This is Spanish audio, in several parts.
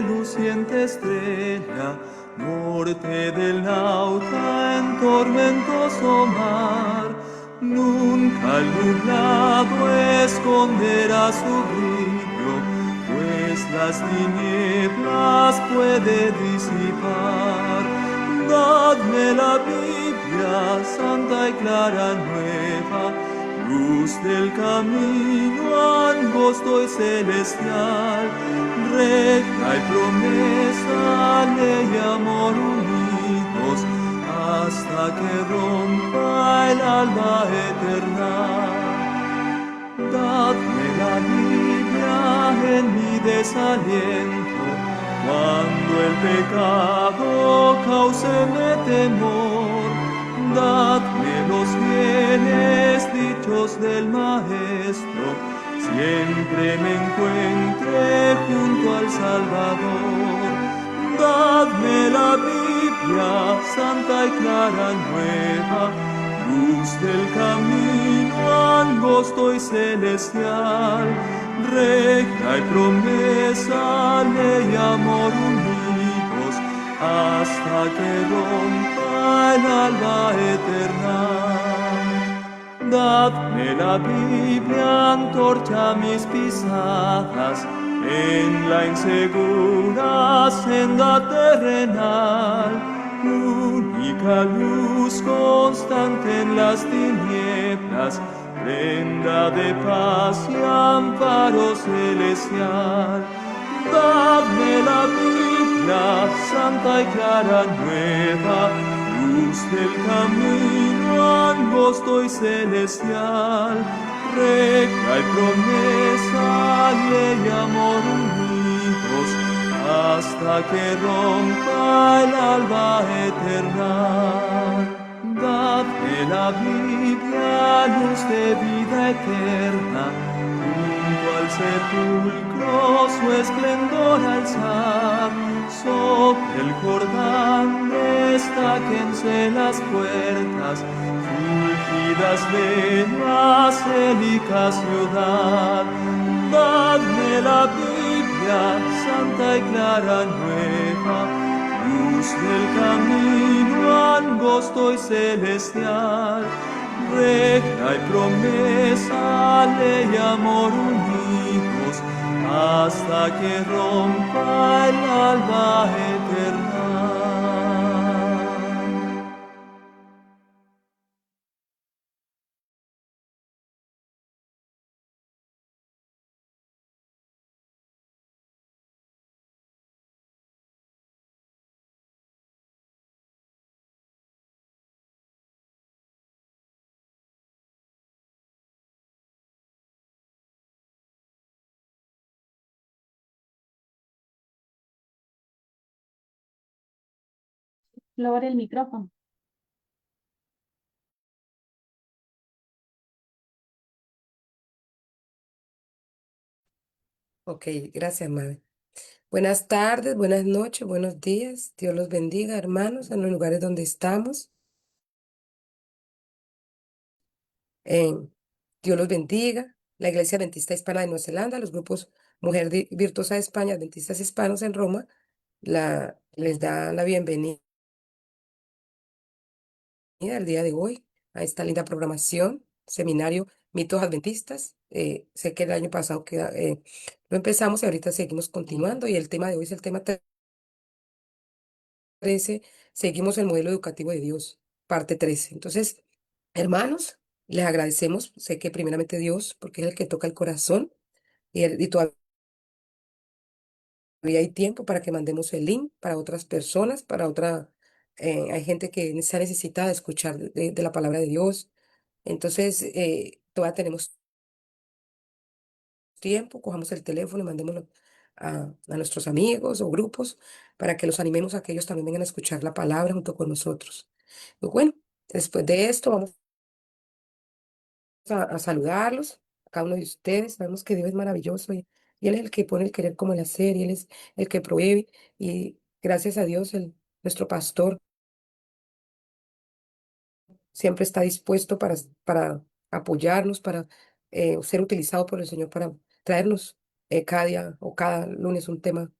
reluciente estrella, norte del nauta en tormentoso mar. Nunca el nublado esconderá su brillo, pues las tinieblas puede disipar. Dadme la Biblia, santa y clara nueva, luz del camino angosto y celestial, recta y promesa, ley y amor unidos, hasta que rompa el alba eterna. Dadme la Biblia en mi desaliento, cuando el pecado cáuseme temor. Dadme los bienes dichos del Maestro, siempre me encuentre junto al Salvador. Dadme la Biblia, santa y clara nueva, luz del camino angosto y celestial, recta y promesa, ley y amor unidos, hasta que rompa el alba eterna. Dadme la Biblia, antorcha mis pisadas, en la insegura senda terrenal, única luz constante en las tinieblas, prenda de paz y amparo celestial. Dadme la Biblia, santa y clara nueva, luz del camino angosto y celestial, recta y promesa, ley y amor unidos, hasta que rompa el alba eterna. Dadme la Biblia, luz de vida eterna, junto al sepulcro su esplendor alzar. Sobre el Jordán destáquense las puertas, fulgidas de la célica ciudad. Dadme la Biblia, santa y clara nueva, luz del camino angosto y celestial, recta y promesa, ley y amor unidos, hasta que rompa el alba eterna. Flor, el micrófono. Ok, gracias, madre. Buenas tardes, buenas noches, buenos días. Dios los bendiga, hermanos, en los lugares donde estamos. Eh, Dios los bendiga. La Iglesia Adventista Hispana de Nueva Zelanda, los grupos Virtuosa de España, Adventistas Hispanos en Roma, les da la bienvenida el día de hoy a esta linda programación, seminario Mitos Adventistas. Sé que el año pasado lo empezamos y ahorita seguimos continuando y el tema de hoy es el tema 13, seguimos el modelo educativo de Dios, parte 13. Entonces, hermanos, les agradecemos, sé que primeramente Dios, porque es el que toca el corazón y todavía hay tiempo para que mandemos el link para otras personas, hay gente que se necesita escuchar de la palabra de Dios. Entonces, todavía tenemos tiempo, cojamos el teléfono y mandémoslo a nuestros amigos o grupos para que los animemos a que ellos también vengan a escuchar la palabra junto con nosotros. Pues bueno, después de esto vamos a saludarlos, a cada uno de ustedes. Sabemos que Dios es maravilloso y Él es el que pone el querer como el hacer y Él es el que provee. Y gracias a Dios, nuestro pastor siempre está dispuesto para apoyarnos, para ser utilizado por el Señor para traernos cada día o cada lunes un tema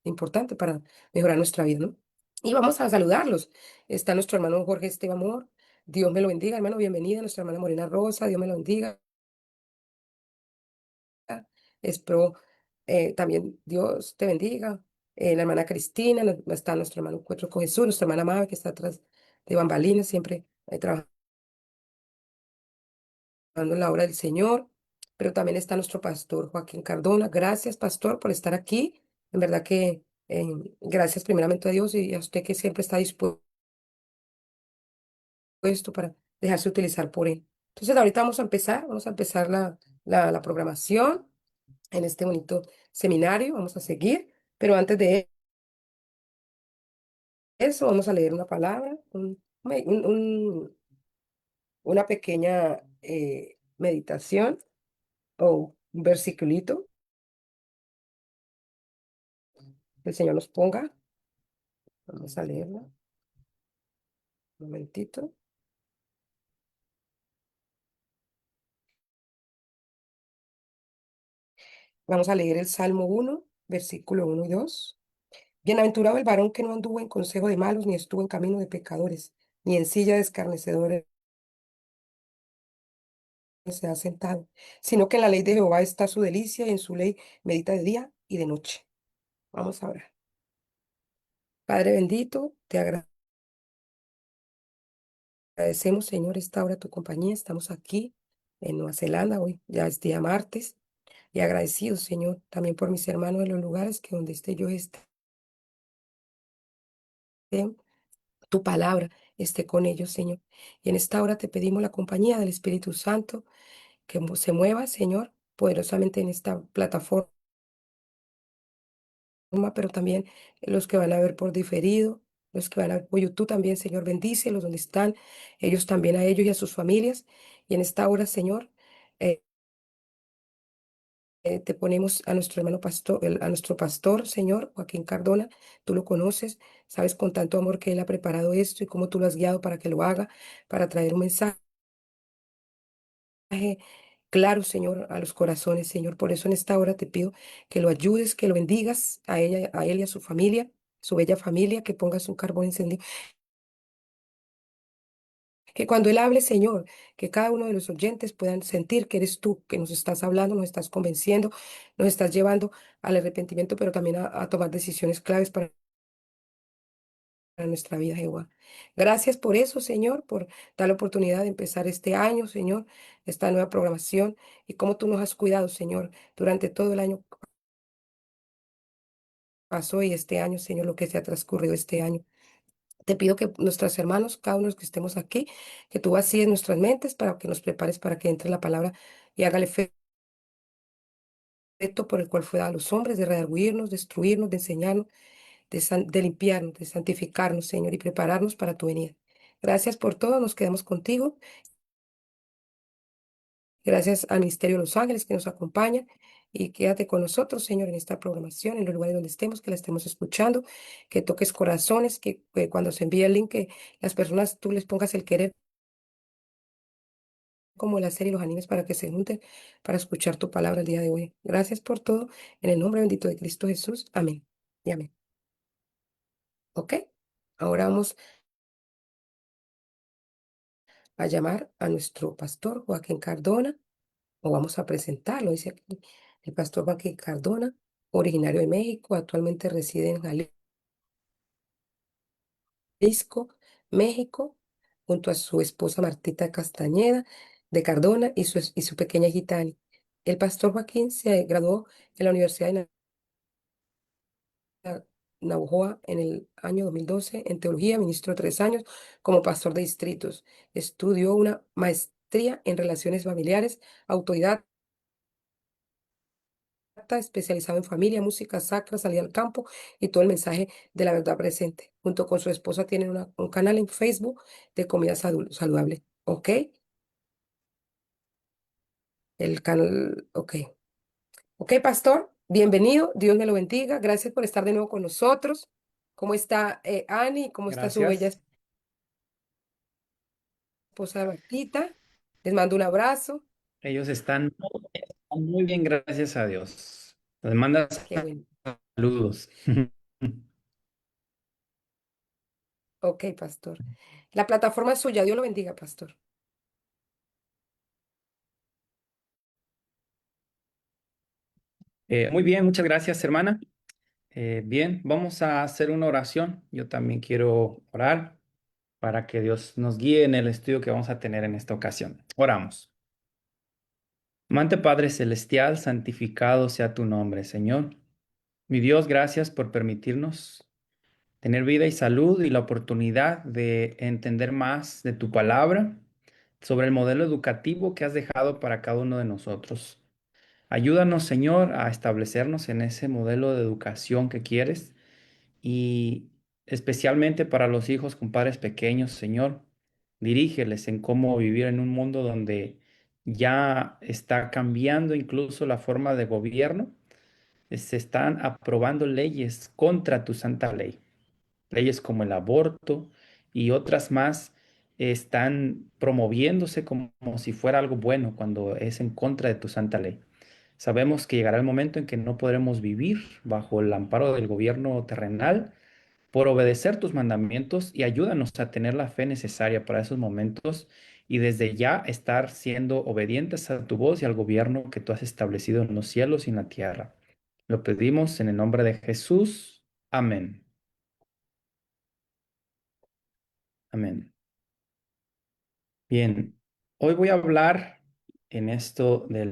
importante para mejorar nuestra vida, ¿no? Y vamos a saludarlos. Está nuestro hermano Jorge Esteban Amor. Dios me lo bendiga, hermano. Bienvenida. Nuestra hermana Morena Rosa. Dios me lo bendiga. Espero también Dios te bendiga. La hermana Cristina, está nuestro hermano Encuentro con Jesús, nuestra hermana Mabe, que está atrás de bambalinas, siempre trabajando en la obra del Señor. Pero también está nuestro pastor Joaquín Cardona. Gracias, pastor, por estar aquí. En verdad que gracias primeramente a Dios y a usted que siempre está dispuesto para dejarse utilizar por él. Entonces, ahorita vamos a empezar la programación en este bonito seminario. Vamos a seguir, pero antes de eso, vamos a leer una palabra, una pequeña meditación o un versiculito que el Señor nos ponga. Vamos a leerla un momentito. Vamos a leer el Salmo 1, versículo 1 y 2. Bienaventurado el varón que no anduvo en consejo de malos, ni estuvo en camino de pecadores, ni en silla de escarnecedores se ha sentado, sino que en la ley de Jehová está su delicia y en su ley medita de día y de noche. Vamos a orar. Padre bendito, te agradecemos, Señor, esta hora tu compañía. Estamos aquí en Nueva Zelanda, hoy ya es día martes, y agradecidos, Señor, también por mis hermanos en los lugares que donde esté yo esté, tu palabra esté con ellos, Señor. Y en esta hora te pedimos la compañía del Espíritu Santo que se mueva, Señor, poderosamente en esta plataforma, pero también los que van a ver por diferido, los que van a ver por YouTube también, Señor, bendícelos donde están, ellos también a ellos y a sus familias. Y en esta hora, Señor, eh, te ponemos a nuestro hermano pastor, a nuestro pastor, Señor, Joaquín Cardona. Tú lo conoces, sabes con tanto amor que él ha preparado esto y cómo tú lo has guiado para que lo haga, para traer un mensaje claro, Señor, a los corazones, Señor. Por eso en esta hora te pido que lo ayudes, que lo bendigas a ella, a él y a su familia, su bella familia, que pongas un carbón encendido. Que cuando él hable, Señor, que cada uno de los oyentes puedan sentir que eres tú, que nos estás hablando, nos estás convenciendo, nos estás llevando al arrepentimiento, pero también a tomar decisiones claves para nuestra vida, Jehová. Gracias por eso, Señor, por dar la oportunidad de empezar este año, Señor, esta nueva programación y cómo tú nos has cuidado, Señor, durante todo el año pasó y este año, Señor, lo que se ha transcurrido este año. Te pido que nuestros hermanos, cada uno de los que estemos aquí, que tú vacíes nuestras mentes para que nos prepares para que entre la palabra y haga el efecto por el cual fue dado a los hombres, de redarguirnos, destruirnos, de enseñarnos, de limpiarnos, de santificarnos, Señor, y prepararnos para tu venida. Gracias por todo, nos quedamos contigo. Gracias al Ministerio de los Ángeles que nos acompaña y quédate con nosotros, Señor, en esta programación, en los lugares donde estemos, que la estemos escuchando, que toques corazones, que cuando se envíe el link, que las personas tú les pongas el querer como la serie y los animes para que se junten para escuchar tu palabra el día de hoy. Gracias por todo, en el nombre bendito de Cristo Jesús. Amén. Y amén. ¿Ok? Ahora vamos a llamar a nuestro pastor Joaquín Cardona, o vamos a presentarlo, dice aquí, el pastor Joaquín Cardona, originario de México, actualmente reside en Jalisco, México, junto a su esposa Martita Castañeda de Cardona y su pequeña Gitani. El pastor Joaquín se graduó en la Universidad de Navojoa en el año 2012 en teología, ministró 3 años como pastor de distritos. Estudió una maestría en relaciones familiares, autoridad especializado en familia, música sacra, salida al campo y todo el mensaje de la verdad presente. Junto con su esposa tienen un canal en Facebook de comida saludable. ¿Ok? El canal, ok. Ok, pastor, bienvenido. Dios me lo bendiga. Gracias por estar de nuevo con nosotros. ¿Cómo está Annie? ¿Cómo está su bella Gracias. esposa Martita? Les mando un abrazo. Ellos están muy bien, gracias a Dios. Les mandas Qué bueno. Saludos. Ok, pastor. La plataforma es suya. Dios lo bendiga, pastor. Muy bien, muchas gracias, hermana. Bien, vamos a hacer una oración. Yo también quiero orar para que Dios nos guíe en el estudio que vamos a tener en esta ocasión. Oramos. Amante Padre Celestial, santificado sea tu nombre, Señor. Mi Dios, gracias por permitirnos tener vida y salud y la oportunidad de entender más de tu palabra sobre el modelo educativo que has dejado para cada uno de nosotros. Ayúdanos, Señor, a establecernos en ese modelo de educación que quieres y especialmente para los hijos con padres pequeños, Señor, dirígeles en cómo vivir en un mundo donde ya está cambiando incluso la forma de gobierno. Se están aprobando leyes contra tu santa ley. Leyes como el aborto y otras más están promoviéndose como si fuera algo bueno cuando es en contra de tu santa ley. Sabemos que llegará el momento en que no podremos vivir bajo el amparo del gobierno terrenal por obedecer tus mandamientos y ayúdanos a tener la fe necesaria para esos momentos y desde ya estar siendo obedientes a tu voz y al gobierno que tú has establecido en los cielos y en la tierra. Lo pedimos en el nombre de Jesús. Amén. Amén. Bien, hoy voy a hablar en esto de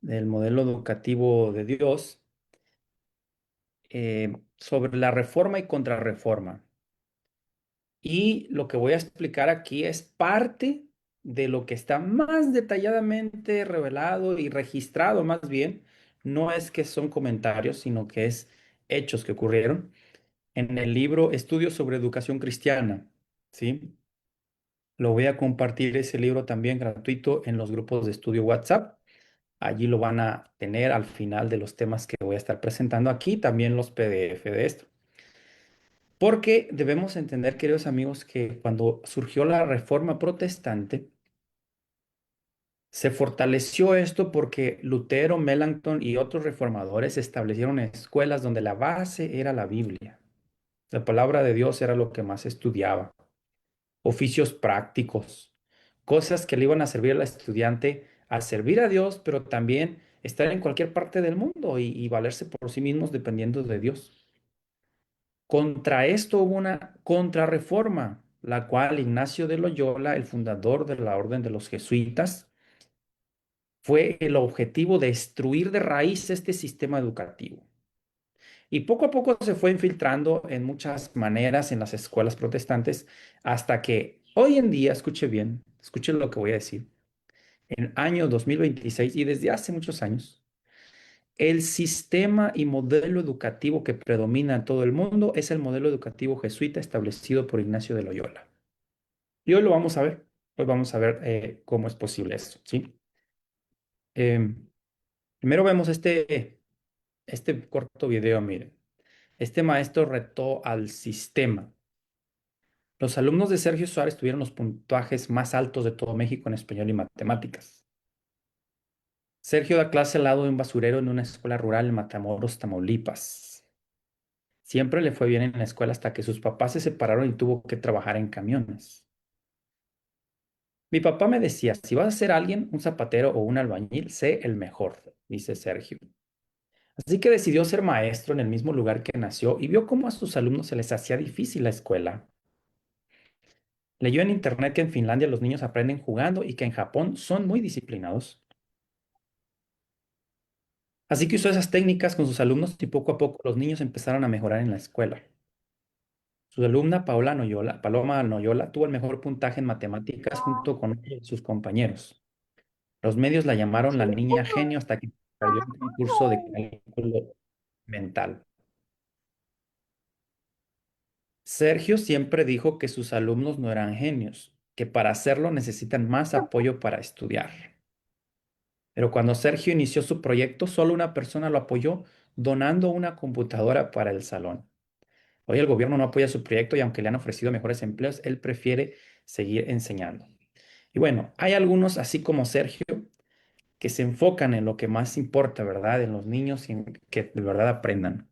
del modelo educativo de Dios sobre la reforma y contrarreforma. Y lo que voy a explicar aquí es parte de lo que está más detalladamente revelado y registrado, más bien. No es que son comentarios, sino que es hechos que ocurrieron en el libro Estudios sobre Educación Cristiana. ¿Sí? Lo voy a compartir ese libro también gratuito en los grupos de estudio WhatsApp. Allí lo van a tener al final de los temas que voy a estar presentando aquí, también los PDF de esto. Porque debemos entender, queridos amigos, que cuando surgió la Reforma Protestante, se fortaleció esto porque Lutero, Melanchthon y otros reformadores establecieron escuelas donde la base era la Biblia. La palabra de Dios era lo que más se estudiaba. Oficios prácticos, cosas que le iban a servir al estudiante a servir a Dios, pero también estar en cualquier parte del mundo y valerse por sí mismos dependiendo de Dios. Contra esto hubo una contrarreforma, la cual Ignacio de Loyola, el fundador de la Orden de los Jesuitas, fue el objetivo de destruir de raíz este sistema educativo. Y poco a poco se fue infiltrando en muchas maneras en las escuelas protestantes hasta que hoy en día, escuche bien, escuche lo que voy a decir, en el año 2026 y desde hace muchos años, el sistema y modelo educativo que predomina en todo el mundo es el modelo educativo jesuita establecido por Ignacio de Loyola. Y hoy lo vamos a ver. Hoy vamos a ver cómo es posible esto, ¿sí? Em, Primero vemos este corto video, miren. Este maestro retó al sistema. Los alumnos de Sergio Suárez tuvieron los puntajes más altos de todo México en español y matemáticas. Sergio da clase al lado de un basurero en una escuela rural en Matamoros, Tamaulipas. Siempre le fue bien en la escuela hasta que sus papás se separaron y tuvo que trabajar en camiones. Mi papá me decía, si vas a ser alguien, un zapatero o un albañil, sé el mejor, dice Sergio. Así que decidió ser maestro en el mismo lugar que nació y vio cómo a sus alumnos se les hacía difícil la escuela. Leyó en internet que en Finlandia los niños aprenden jugando y que en Japón son muy disciplinados. Así que usó esas técnicas con sus alumnos y poco a poco los niños empezaron a mejorar en la escuela. Su alumna Paloma Noyola, tuvo el mejor puntaje en matemáticas junto con otros de sus compañeros. Los medios la llamaron la niña genio hasta que perdió el concurso de cálculo mental. Sergio siempre dijo que sus alumnos no eran genios, que para hacerlo necesitan más apoyo para estudiar. Pero cuando Sergio inició su proyecto, solo una persona lo apoyó donando una computadora para el salón. Hoy el gobierno no apoya su proyecto y aunque le han ofrecido mejores empleos, él prefiere seguir enseñando. Y bueno, hay algunos, así como Sergio, que se enfocan en lo que más importa, ¿verdad? En los niños y en que de verdad aprendan.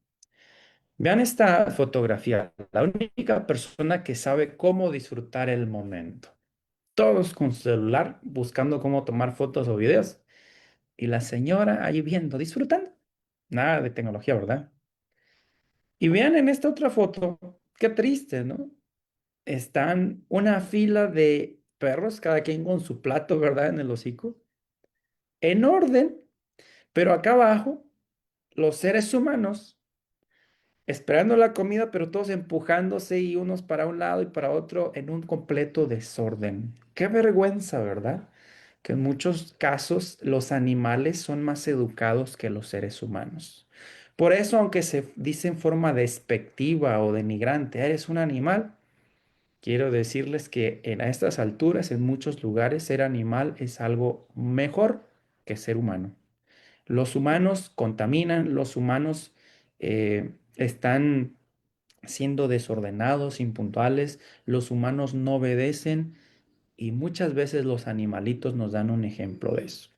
Vean esta fotografía, la única persona que sabe cómo disfrutar el momento. Todos con su celular buscando cómo tomar fotos o videos. Y la señora ahí viendo, disfrutando. Nada de tecnología, ¿verdad? Y vean en esta otra foto, qué triste, ¿no? Están una fila de perros, cada quien con su plato, ¿verdad? En el hocico, en orden, pero acá abajo, los seres humanos esperando la comida, pero todos empujándose y unos para un lado y para otro en un completo desorden. Qué vergüenza, ¿verdad? Que en muchos casos los animales son más educados que los seres humanos. Por eso, aunque se dice en forma despectiva o denigrante, eres un animal, quiero decirles que a estas alturas, en muchos lugares, ser animal es algo mejor que ser humano. Los humanos contaminan, los humanos están siendo desordenados, impuntuales, los humanos no obedecen y muchas veces los animalitos nos dan un ejemplo de eso.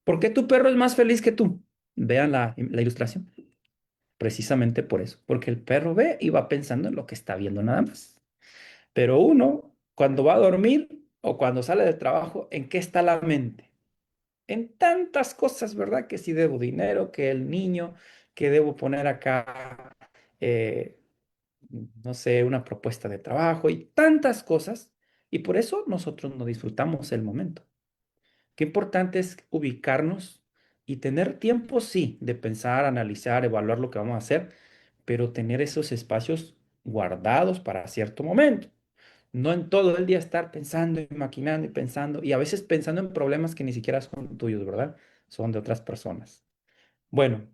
¿Por qué tu perro es más feliz que tú? Vean la ilustración. Precisamente por eso, porque el perro ve y va pensando en lo que está viendo nada más. Pero uno, cuando va a dormir o cuando sale del trabajo, ¿en qué está la mente? En tantas cosas, ¿verdad? Que si debo dinero, que el niño, que debo poner acá, eh, no sé, una propuesta de trabajo y tantas cosas. Y por eso nosotros no disfrutamos el momento. Qué importante es ubicarnos y tener tiempo, sí, de pensar, analizar, evaluar lo que vamos a hacer, pero tener esos espacios guardados para cierto momento. No en todo el día estar pensando y maquinando y pensando, y a veces pensando en problemas que ni siquiera son tuyos, ¿verdad? Son de otras personas. Bueno,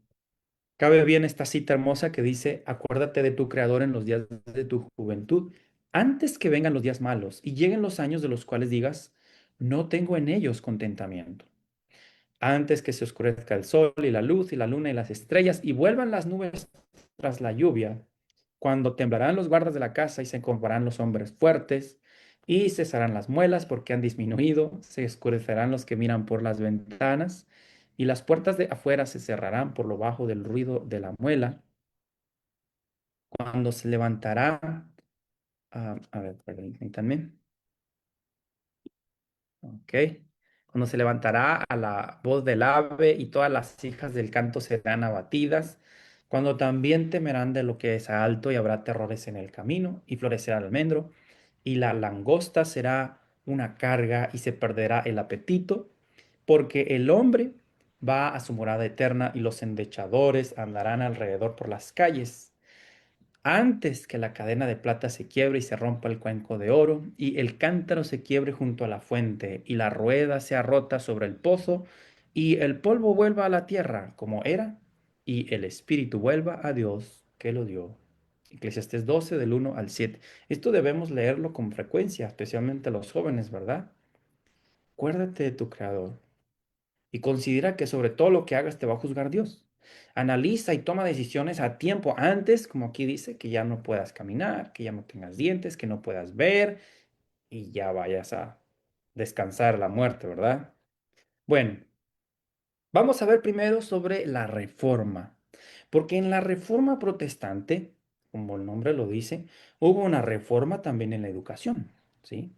cabe bien esta cita hermosa que dice, acuérdate de tu Creador en los días de tu juventud, antes que vengan los días malos y lleguen los años de los cuales digas, no tengo en ellos contentamiento. Antes que se oscurezca el sol y la luz y la luna y las estrellas y vuelvan las nubes tras la lluvia, cuando temblarán los guardas de la casa y se encorvarán los hombres fuertes y cesarán las muelas porque han disminuido, se oscurecerán los que miran por las ventanas y las puertas de afuera se cerrarán por lo bajo del ruido de la muela, cuando se levantará, a ver, permítanme. Ok. Cuando se levantará a la voz del ave y todas las hijas del canto serán abatidas, cuando también temerán de lo que es alto y habrá terrores en el camino y florecerá el almendro y la langosta será una carga y se perderá el apetito, porque el hombre va a su morada eterna y los endechadores andarán alrededor por las calles antes que la cadena de plata se quiebre y se rompa el cuenco de oro, y el cántaro se quiebre junto a la fuente, y la rueda sea rota sobre el pozo, y el polvo vuelva a la tierra como era, y el espíritu vuelva a Dios que lo dio. Eclesiastés 12 del 1 al 7. Esto debemos leerlo con frecuencia, especialmente los jóvenes, ¿verdad? Acuérdate de tu Creador y considera que sobre todo lo que hagas te va a juzgar Dios. Analiza y toma decisiones a tiempo antes, como aquí dice, que ya no puedas caminar, que ya no tengas dientes, que no puedas ver y ya vayas a descansar la muerte, ¿verdad? Bueno, vamos a ver primero sobre la reforma, porque en la reforma protestante, como el nombre lo dice, hubo una reforma también en la educación, ¿sí?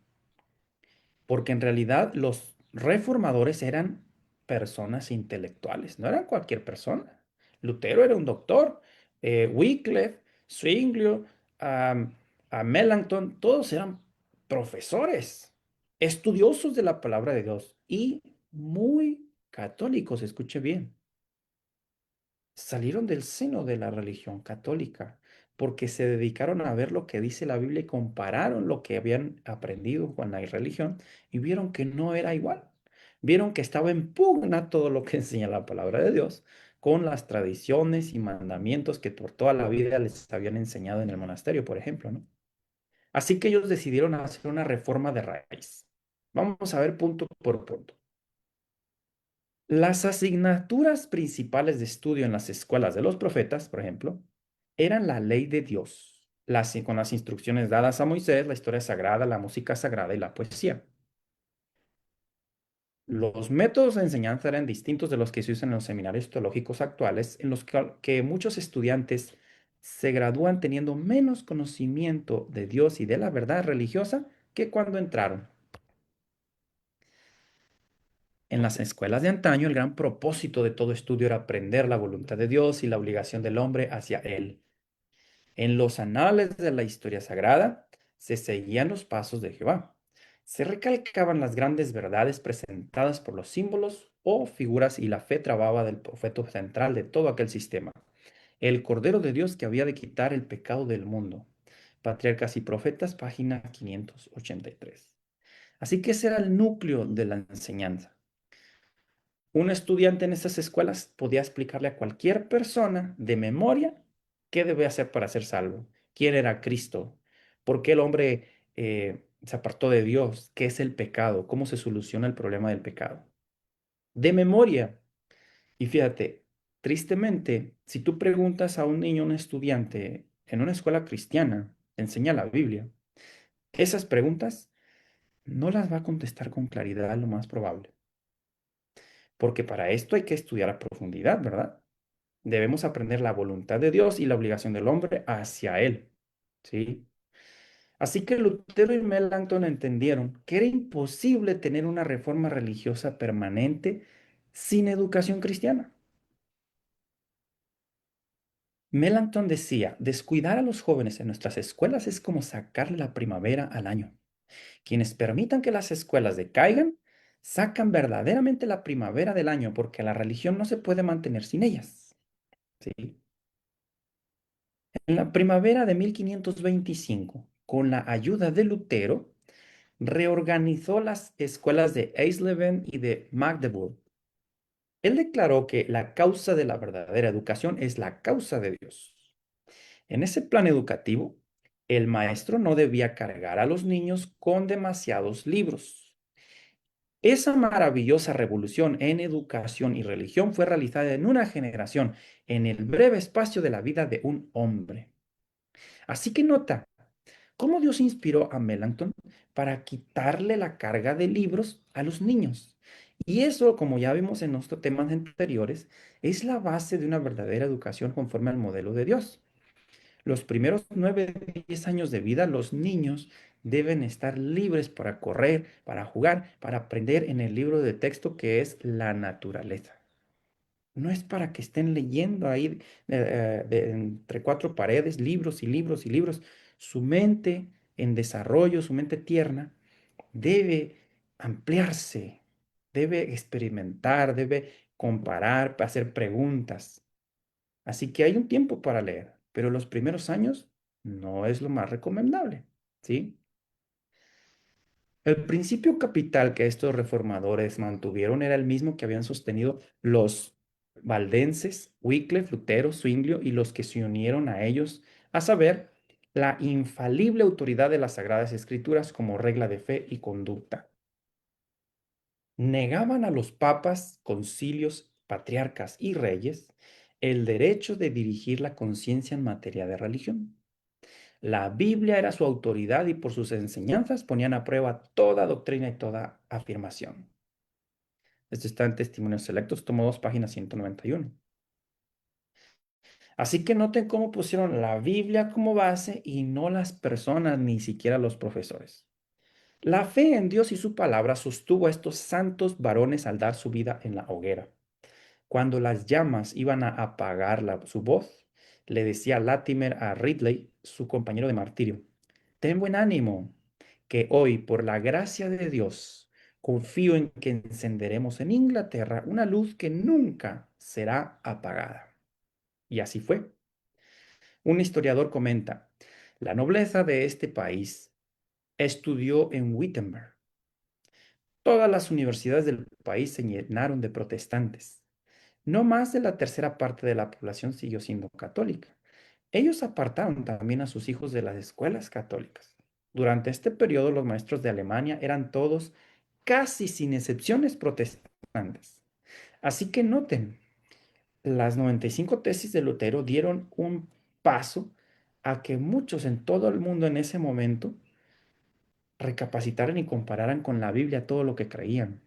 Porque en realidad los reformadores eran personas intelectuales, no eran cualquier persona. Lutero era un doctor, Wycliffe, Zwinglio, Melanchthon, todos eran profesores, estudiosos de la palabra de Dios y muy católicos, escuche bien, salieron del seno de la religión católica porque se dedicaron a ver lo que dice la Biblia y compararon lo que habían aprendido con la religión y vieron que no era igual. Vieron que estaba en pugna todo lo que enseña la palabra de Dios con las tradiciones y mandamientos que por toda la vida les habían enseñado en el monasterio, por ejemplo, ¿no? Así que ellos decidieron hacer una reforma de raíz. Vamos a ver punto por punto. Las asignaturas principales de estudio en las escuelas de los profetas, por ejemplo, eran la ley de Dios, con las instrucciones dadas a Moisés, la historia sagrada, la música sagrada y la poesía. Los métodos de enseñanza eran distintos de los que se usan en los seminarios teológicos actuales, en los que muchos estudiantes se gradúan teniendo menos conocimiento de Dios y de la verdad religiosa que cuando entraron. En las escuelas de antaño, el gran propósito de todo estudio era aprender la voluntad de Dios y la obligación del hombre hacia Él. En los anales de la historia sagrada se seguían los pasos de Jehová. Se recalcaban las grandes verdades presentadas por los símbolos o figuras y la fe trababa del profeta central de todo aquel sistema, el Cordero de Dios que había de quitar el pecado del mundo. Patriarcas y Profetas, página 583. Así que ese era el núcleo de la enseñanza. Un estudiante en estas escuelas podía explicarle a cualquier persona de memoria qué debe hacer para ser salvo, quién era Cristo, por qué el hombre se apartó de Dios, qué es el pecado, cómo se soluciona el problema del pecado. De memoria. Y fíjate, tristemente, si tú preguntas a un niño, un estudiante en una escuela cristiana, enseña la Biblia, esas preguntas no las va a contestar con claridad, lo más probable. Porque para esto hay que estudiar a profundidad, ¿verdad? Debemos aprender la voluntad de Dios y la obligación del hombre hacia Él, ¿sí? Así que Lutero y Melanchthon entendieron que era imposible tener una reforma religiosa permanente sin educación cristiana. Melanchthon decía, descuidar a los jóvenes en nuestras escuelas es como sacarle la primavera al año. Quienes permitan que las escuelas decaigan, sacan verdaderamente la primavera del año porque la religión no se puede mantener sin ellas, ¿sí? En la primavera de 1525, con la ayuda de Lutero, reorganizó las escuelas de Eisleben y de Magdeburg. Él declaró que la causa de la verdadera educación es la causa de Dios. En ese plan educativo, el maestro no debía cargar a los niños con demasiados libros. Esa maravillosa revolución en educación y religión fue realizada en una generación, en el breve espacio de la vida de un hombre. Así que nota cómo Dios inspiró a Melanchthon para quitarle la carga de libros a los niños. Y eso, como ya vimos en nuestros temas anteriores, es la base de una verdadera educación conforme al modelo de Dios. Los primeros 9, 10 años de vida, los niños deben estar libres para correr, para jugar, para aprender en el libro de texto que es la naturaleza. No es para que estén leyendo ahí entre cuatro paredes libros y libros y libros. Su mente en desarrollo, su mente tierna, debe ampliarse, debe experimentar, debe comparar, hacer preguntas. Así que hay un tiempo para leer, pero los primeros años no es lo más recomendable, ¿sí? El principio capital que estos reformadores mantuvieron era el mismo que habían sostenido los valdenses, Wycliffe, Lutero, Zwinglio y los que se unieron a ellos, a saber, la infalible autoridad de las Sagradas Escrituras como regla de fe y conducta. Negaban a los papas, concilios, patriarcas y reyes el derecho de dirigir la conciencia en materia de religión. La Biblia era su autoridad y por sus enseñanzas ponían a prueba toda doctrina y toda afirmación. Esto está en Testimonios Selectos, tomo 2, página 191. Así que noten cómo pusieron la Biblia como base y no las personas, ni siquiera los profesores. La fe en Dios y su palabra sostuvo a estos santos varones al dar su vida en la hoguera. Cuando las llamas iban a apagar su voz, le decía Latimer a Ridley, su compañero de martirio, ten buen ánimo, que hoy, por la gracia de Dios, confío en que encenderemos en Inglaterra una luz que nunca será apagada. Y así fue. Un historiador comenta, la nobleza de este país estudió en Wittenberg. Todas las universidades del país se llenaron de protestantes. No más de la tercera parte de la población siguió siendo católica. Ellos apartaron también a sus hijos de las escuelas católicas. Durante este periodo, los maestros de Alemania eran todos, casi sin excepciones, protestantes. Así que noten, las 95 tesis de Lutero dieron un paso a que muchos en todo el mundo en ese momento recapacitaran y compararan con la Biblia todo lo que creían.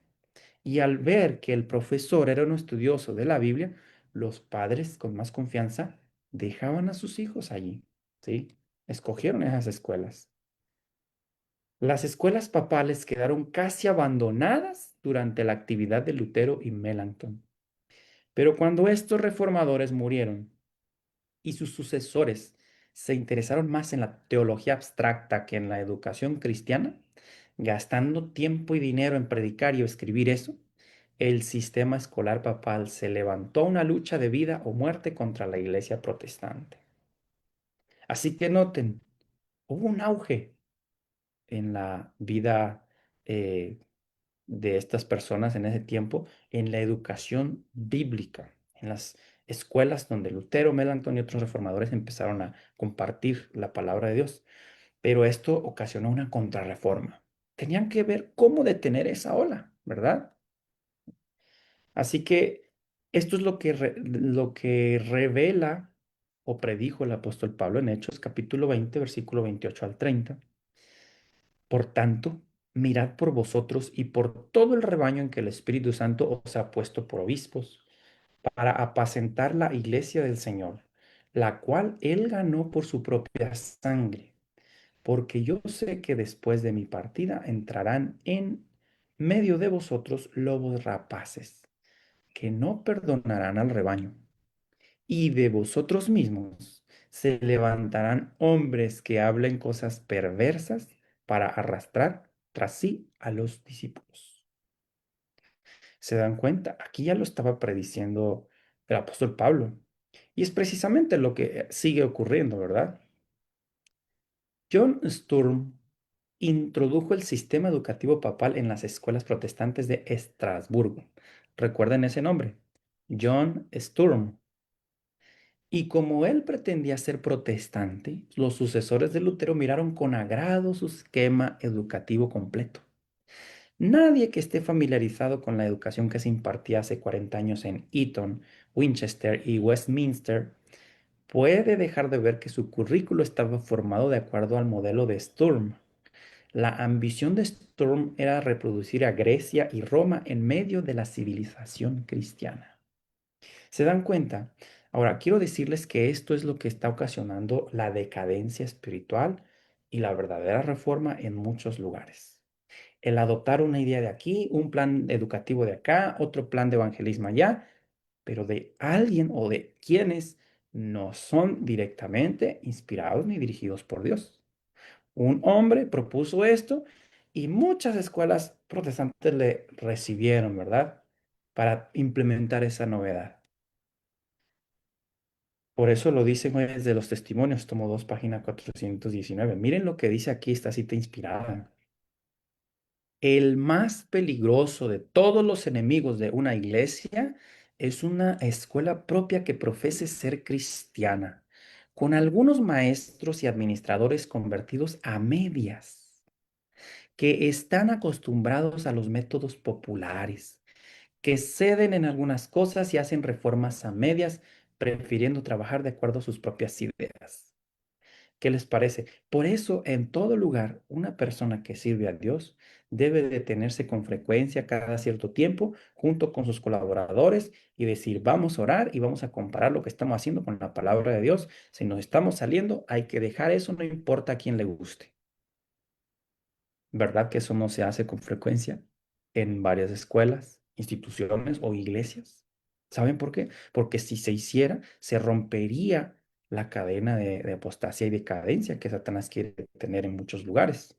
Y al ver que el profesor era un estudioso de la Biblia, los padres con más confianza dejaban a sus hijos allí, ¿sí? Escogieron esas escuelas. Las escuelas papales quedaron casi abandonadas durante la actividad de Lutero y Melanchthon. Pero cuando estos reformadores murieron y sus sucesores se interesaron más en la teología abstracta que en la educación cristiana, gastando tiempo y dinero en predicar y escribir eso, el sistema escolar papal se levantó a una lucha de vida o muerte contra la iglesia protestante. Así que noten, hubo un auge en la vida eh, de estas personas en ese tiempo en la educación bíblica, en las escuelas donde Lutero, Melanchthon y otros reformadores empezaron a compartir la palabra de Dios. Pero esto ocasionó una contrarreforma. Tenían que ver cómo detener esa ola, ¿verdad? Así que esto es lo que revela o predijo el apóstol Pablo en Hechos capítulo 20, versículo 28 al 30. Por tanto, mirad por vosotros y por todo el rebaño en que el Espíritu Santo os ha puesto por obispos, para apacentar la iglesia del Señor, la cual él ganó por su propia sangre. Porque yo sé que después de mi partida entrarán en medio de vosotros lobos rapaces, que no perdonarán al rebaño. Y de vosotros mismos se levantarán hombres que hablen cosas perversas para arrastrar tras sí a los discípulos. ¿Se dan cuenta? Aquí ya lo estaba prediciendo el apóstol Pablo. Y es precisamente lo que sigue ocurriendo, ¿verdad? John Sturm introdujo el sistema educativo papal en las escuelas protestantes de Estrasburgo. ¿Recuerden ese nombre? John Sturm. Y como él pretendía ser protestante, los sucesores de Lutero miraron con agrado su esquema educativo completo. Nadie que esté familiarizado con la educación que se impartía hace 40 años en Eton, Winchester y Westminster puede dejar de ver que su currículo estaba formado de acuerdo al modelo de Sturm. La ambición de Sturm era reproducir a Grecia y Roma en medio de la civilización cristiana. ¿Se dan cuenta? Ahora, quiero decirles que esto es lo que está ocasionando la decadencia espiritual y la verdadera reforma en muchos lugares. El adoptar una idea de aquí, un plan educativo de acá, otro plan de evangelismo allá, pero de alguien o de quienes no son directamente inspirados ni dirigidos por Dios. Un hombre propuso esto y muchas escuelas protestantes le recibieron, ¿verdad? Para implementar esa novedad. Por eso lo dicen desde los testimonios, tomo 2, página 419. Miren lo que dice aquí esta cita inspirada. El más peligroso de todos los enemigos de una iglesia es una escuela propia que profese ser cristiana, con algunos maestros y administradores convertidos a medias, que están acostumbrados a los métodos populares, que ceden en algunas cosas y hacen reformas a medias, prefiriendo trabajar de acuerdo a sus propias ideas. ¿Qué les parece? Por eso, en todo lugar, una persona que sirve a Dios debe detenerse con frecuencia cada cierto tiempo junto con sus colaboradores y decir, vamos a orar y vamos a comparar lo que estamos haciendo con la palabra de Dios. Si nos estamos saliendo, hay que dejar eso, no importa a quién le guste. ¿Verdad que eso no se hace con frecuencia en varias escuelas, instituciones o iglesias? ¿Saben por qué? Porque si se hiciera, se rompería la cadena de apostasía y decadencia que Satanás quiere tener en muchos lugares.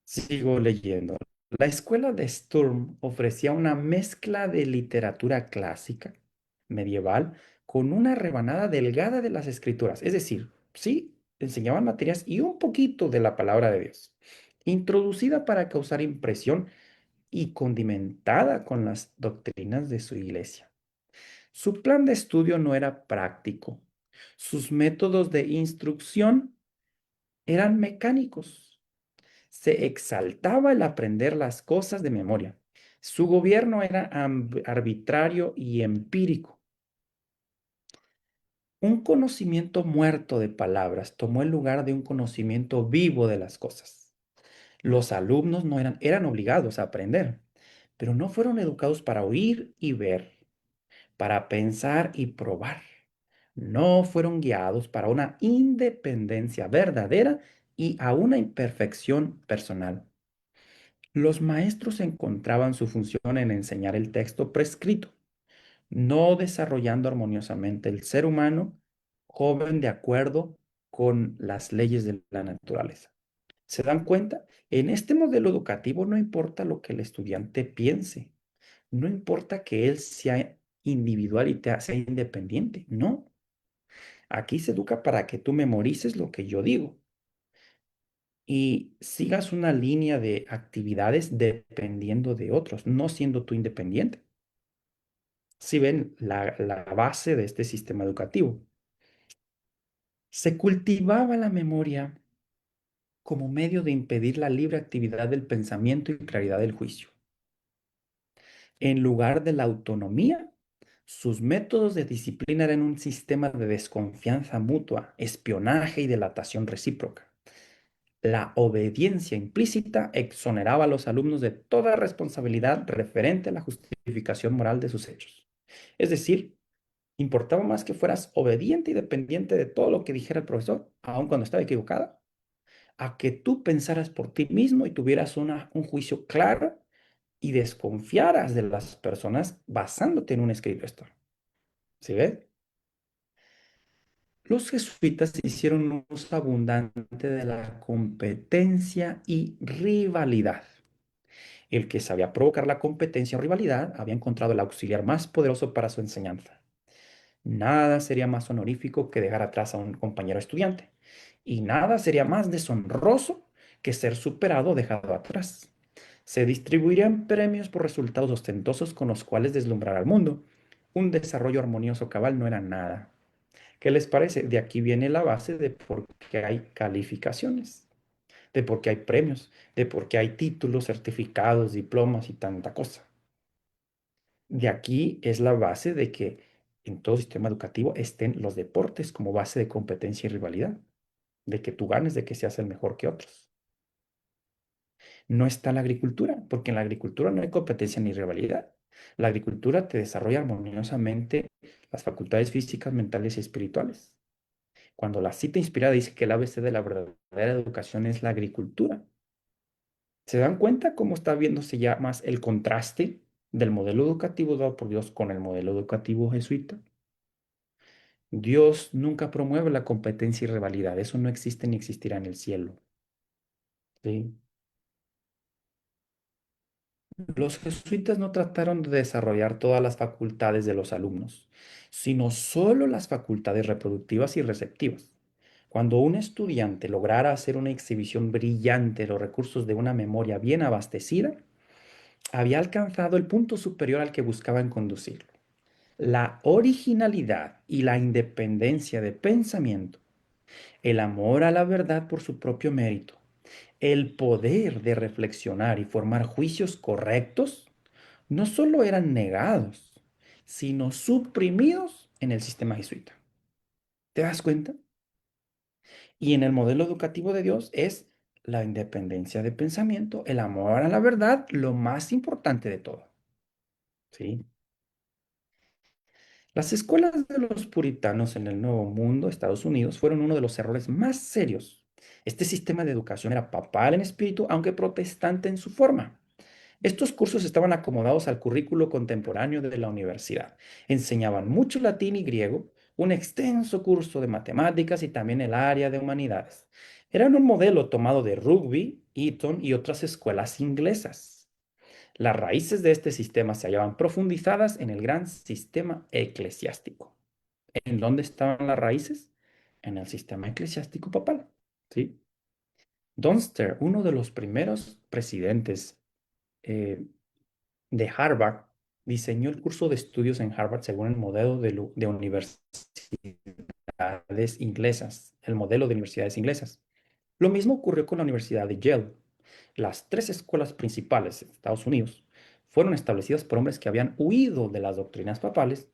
Sigo leyendo. La escuela de Sturm ofrecía una mezcla de literatura clásica, medieval, con una rebanada delgada de las escrituras. Es decir, sí, enseñaban materias y un poquito de la palabra de Dios, introducida para causar impresión y condimentada con las doctrinas de su iglesia. Su plan de estudio no era práctico. Sus métodos de instrucción eran mecánicos. Se exaltaba el aprender las cosas de memoria. Su gobierno era arbitrario y empírico. Un conocimiento muerto de palabras tomó el lugar de un conocimiento vivo de las cosas. Los alumnos no eran obligados a aprender, pero no fueron educados para oír y ver, para pensar y probar. No fueron guiados para una independencia verdadera y a una imperfección personal. Los maestros encontraban su función en enseñar el texto prescrito, no desarrollando armoniosamente el ser humano joven de acuerdo con las leyes de la naturaleza. ¿Se dan cuenta? En este modelo educativo no importa lo que el estudiante piense, no importa que él sea individual y sea independiente, no. Aquí se educa para que tú memorices lo que yo digo y sigas una línea de actividades dependiendo de otros, no siendo tú independiente. Si ven la base de este sistema educativo, se cultivaba la memoria como medio de impedir la libre actividad del pensamiento y claridad del juicio. En lugar de la autonomía, sus métodos de disciplina eran un sistema de desconfianza mutua, espionaje y delatación recíproca. La obediencia implícita exoneraba a los alumnos de toda responsabilidad referente a la justificación moral de sus hechos. Es decir, importaba más que fueras obediente y dependiente de todo lo que dijera el profesor, aun cuando estaba equivocada, a que tú pensaras por ti mismo y tuvieras un juicio claro y desconfiaras de las personas basándote en un escrito esto. ¿Sí ves? Los jesuitas hicieron un uso abundante de la competencia y rivalidad. El que sabía provocar la competencia o rivalidad había encontrado el auxiliar más poderoso para su enseñanza. Nada sería más honorífico que dejar atrás a un compañero estudiante. Y nada sería más deshonroso que ser superado o dejado atrás. Se distribuirían premios por resultados ostentosos con los cuales deslumbrar al mundo. Un desarrollo armonioso cabal no era nada. ¿Qué les parece? De aquí viene la base de por qué hay calificaciones, de por qué hay premios, de por qué hay títulos, certificados, diplomas y tanta cosa. De aquí es la base de que en todo sistema educativo estén los deportes como base de competencia y rivalidad, de que tú ganes, de que seas el mejor que otros. No está la agricultura, porque en la agricultura no hay competencia ni rivalidad. La agricultura te desarrolla armoniosamente las facultades físicas, mentales y espirituales. Cuando la cita inspirada dice que el ABC de la verdadera educación es la agricultura, ¿se dan cuenta cómo está viéndose ya más el contraste del modelo educativo dado por Dios con el modelo educativo jesuita? Dios nunca promueve la competencia y rivalidad. Eso no existe ni existirá en el cielo. ¿Sí? Los jesuitas no trataron de desarrollar todas las facultades de los alumnos, sino solo las facultades reproductivas y receptivas. Cuando un estudiante lograra hacer una exhibición brillante de los recursos de una memoria bien abastecida, había alcanzado el punto superior al que buscaban conducirlo. La originalidad y la independencia de pensamiento, el amor a la verdad por su propio mérito, el poder de reflexionar y formar juicios correctos, no solo eran negados, sino suprimidos en el sistema jesuita. ¿Te das cuenta? Y en el modelo educativo de Dios es la independencia de pensamiento, el amor a la verdad, lo más importante de todo. ¿Sí? Las escuelas de los puritanos en el Nuevo Mundo, Estados Unidos, fueron uno de los errores más serios. Este sistema de educación era papal en espíritu, aunque protestante en su forma. Estos cursos estaban acomodados al currículo contemporáneo de la universidad. Enseñaban mucho latín y griego, un extenso curso de matemáticas y también el área de humanidades. Eran un modelo tomado de Rugby, Eton y otras escuelas inglesas. Las raíces de este sistema se hallaban profundizadas en el gran sistema eclesiástico. ¿En dónde estaban las raíces? En el sistema eclesiástico papal. ¿Sí? Dunster, uno de los primeros presidentes eh, de Harvard, diseñó el curso de estudios en Harvard según el modelo de universidades inglesas, el modelo de universidades inglesas. Lo mismo ocurrió con la Universidad de Yale. Las tres escuelas principales de Estados Unidos fueron establecidas por hombres que habían huido de las doctrinas papales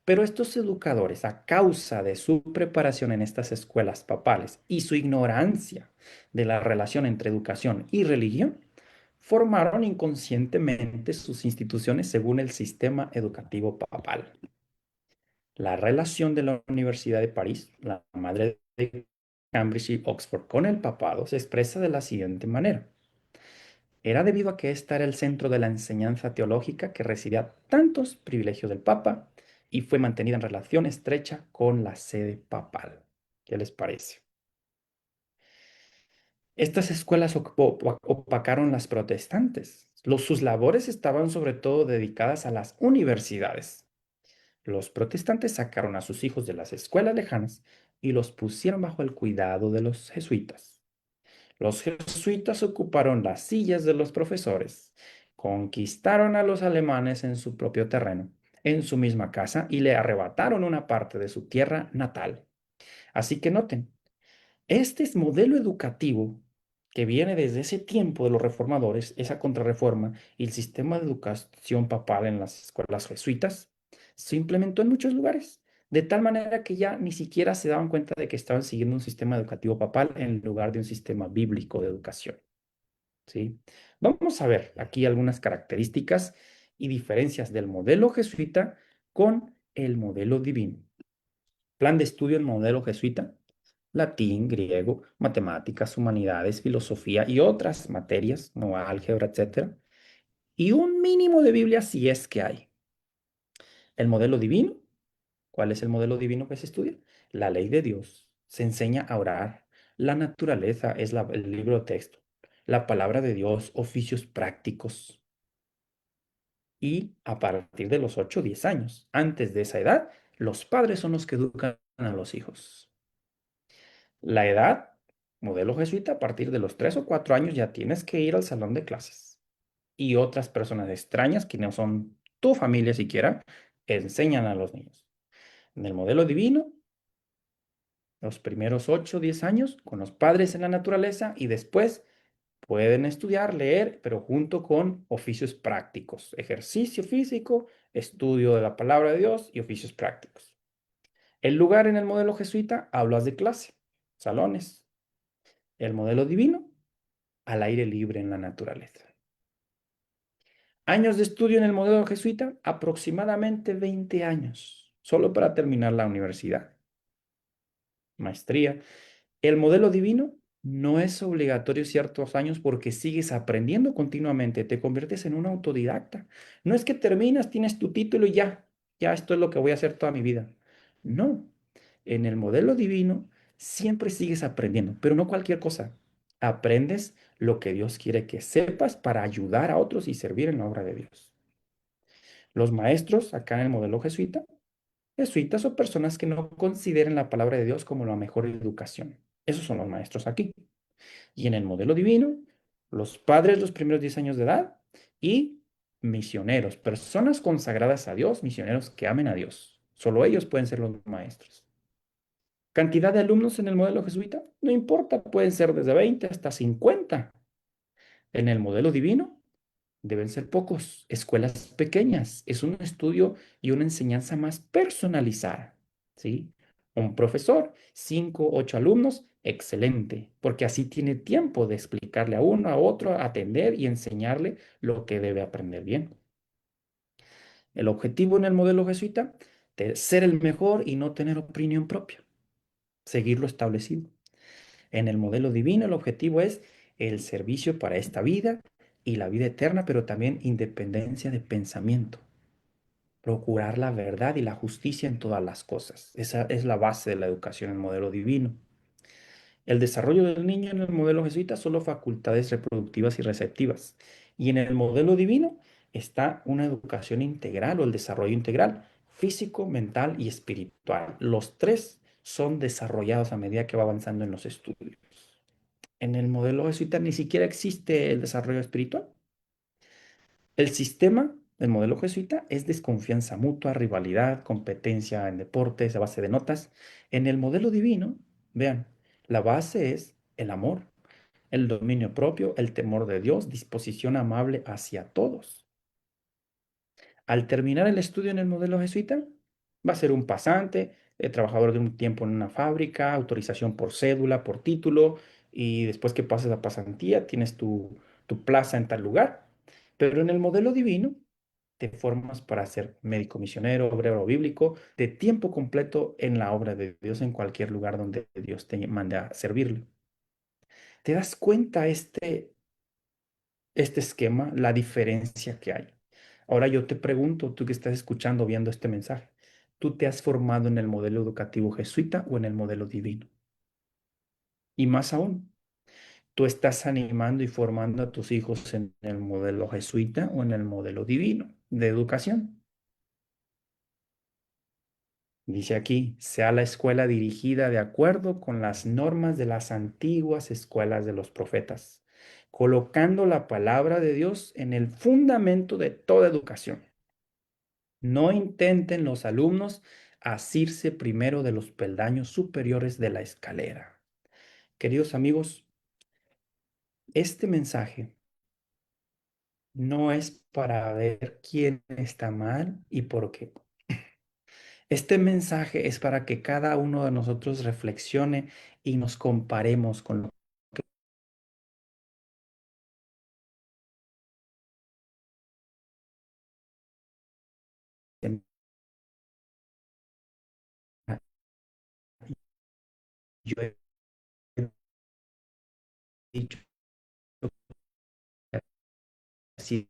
Pero estos educadores, a causa de su preparación en estas escuelas papales y su ignorancia de la relación entre educación y religión, formaron inconscientemente sus instituciones según el sistema educativo papal. La relación de la Universidad de París, la madre de Cambridge y Oxford, con el papado se expresa de la siguiente manera. Era debido a que ésta era el centro de la enseñanza teológica que recibía tantos privilegios del Papa y fue mantenida en relación estrecha con la sede papal. ¿Qué les parece? Estas escuelas opacaron las protestantes. Sus labores estaban sobre todo dedicadas a las universidades. Los protestantes sacaron a sus hijos de las escuelas lejanas y los pusieron bajo el cuidado de los jesuitas. Los jesuitas ocuparon las sillas de los profesores, conquistaron a los alemanes en su propio terreno, en su misma casa, y le arrebataron una parte de su tierra natal. Así que noten, este es modelo educativo que viene desde ese tiempo de los reformadores, esa contrarreforma y el sistema de educación papal en las escuelas jesuitas, se implementó en muchos lugares, de tal manera que ya ni siquiera se daban cuenta de que estaban siguiendo un sistema educativo papal en lugar de un sistema bíblico de educación. ¿Sí? Vamos a ver aquí algunas características y diferencias del modelo jesuita con el modelo divino. Plan de estudio en modelo jesuita: latín, griego, matemáticas, humanidades, filosofía y otras materias, como álgebra, etcétera, y un mínimo de Biblia si es que hay. El modelo divino: ¿cuál es el modelo divino que se estudia? La ley de Dios. Se enseña a orar. La naturaleza es el libro de texto. La palabra de Dios, oficios prácticos. Y a partir de los 8 o 10 años, antes de esa edad, los padres son los que educan a los hijos. La edad, modelo jesuita, a partir de los 3 o 4 años ya tienes que ir al salón de clases. Y otras personas extrañas, que no son tu familia siquiera, enseñan a los niños. En el modelo divino, los primeros 8 o 10 años con los padres en la naturaleza y después pueden estudiar, leer, pero junto con oficios prácticos, ejercicio físico, estudio de la palabra de Dios y oficios prácticos. El lugar en el modelo jesuita, aulas de clase, salones. El modelo divino, al aire libre en la naturaleza. Años de estudio en el modelo jesuita, aproximadamente 20 años, solo para terminar la universidad. Maestría. El modelo divino no es obligatorio ciertos años porque sigues aprendiendo continuamente, te conviertes en un autodidacta. No es que terminas, tienes tu título y ya esto es lo que voy a hacer toda mi vida. No, en el modelo divino siempre sigues aprendiendo, pero no cualquier cosa. Aprendes lo que Dios quiere que sepas para ayudar a otros y servir en la obra de Dios. Los maestros, acá en el modelo jesuita, jesuitas son personas que no consideren la palabra de Dios como la mejor educación. Esos son los maestros aquí. Y en el modelo divino, los padres los primeros 10 años de edad y misioneros, personas consagradas a Dios, misioneros que amen a Dios. Solo ellos pueden ser los maestros. ¿Cantidad de alumnos en el modelo jesuita? No importa, pueden ser desde 20 hasta 50. En el modelo divino, deben ser pocos, escuelas pequeñas. Es un estudio y una enseñanza más personalizada, ¿sí? Un profesor, 5, 8 alumnos, excelente, porque así tiene tiempo de explicarle a uno, a otro, atender y enseñarle lo que debe aprender bien. El objetivo en el modelo jesuita, de ser el mejor y no tener opinión propia, seguir lo establecido. En el modelo divino, el objetivo es el servicio para esta vida y la vida eterna, pero también independencia de pensamiento. Procurar la verdad y la justicia en todas las cosas. Esa es la base de la educación en el modelo divino. El desarrollo del niño en el modelo jesuita solo facultades reproductivas y receptivas. Y en el modelo divino está una educación integral o el desarrollo integral, físico, mental y espiritual. Los tres son desarrollados a medida que va avanzando en los estudios. En el modelo jesuita ni siquiera existe el desarrollo espiritual. El sistema del modelo jesuita es desconfianza mutua, rivalidad, competencia en deportes a base de notas. En el modelo divino, vean, la base es el amor, el dominio propio, el temor de Dios, disposición amable hacia todos. Al terminar el estudio en el modelo jesuita, Va a ser un pasante, trabajador de un tiempo en una fábrica, autorización por cédula, por título, y después que pases la pasantía, tienes tu plaza en tal lugar. Pero en el modelo divino, te formas para ser médico misionero, obrero bíblico, de tiempo completo en la obra de Dios, en cualquier lugar donde Dios te mande a servirle. ¿Te das cuenta este esquema, la diferencia que hay? Ahora yo te pregunto, tú que estás escuchando, viendo este mensaje, ¿tú te has formado en el modelo educativo jesuita o en el modelo divino? Y más aún, ¿tú estás animando y formando a tus hijos en el modelo jesuita o en el modelo divino de educación? Dice aquí, sea la escuela dirigida de acuerdo con las normas de las antiguas escuelas de los profetas, colocando la palabra de Dios en el fundamento de toda educación. No intenten los alumnos asirse primero de los peldaños superiores de la escalera. Queridos amigos, este mensaje no es para ver quién está mal y por qué. Este mensaje es para que cada uno de nosotros reflexione y nos comparemos con lo que yo he dicho que así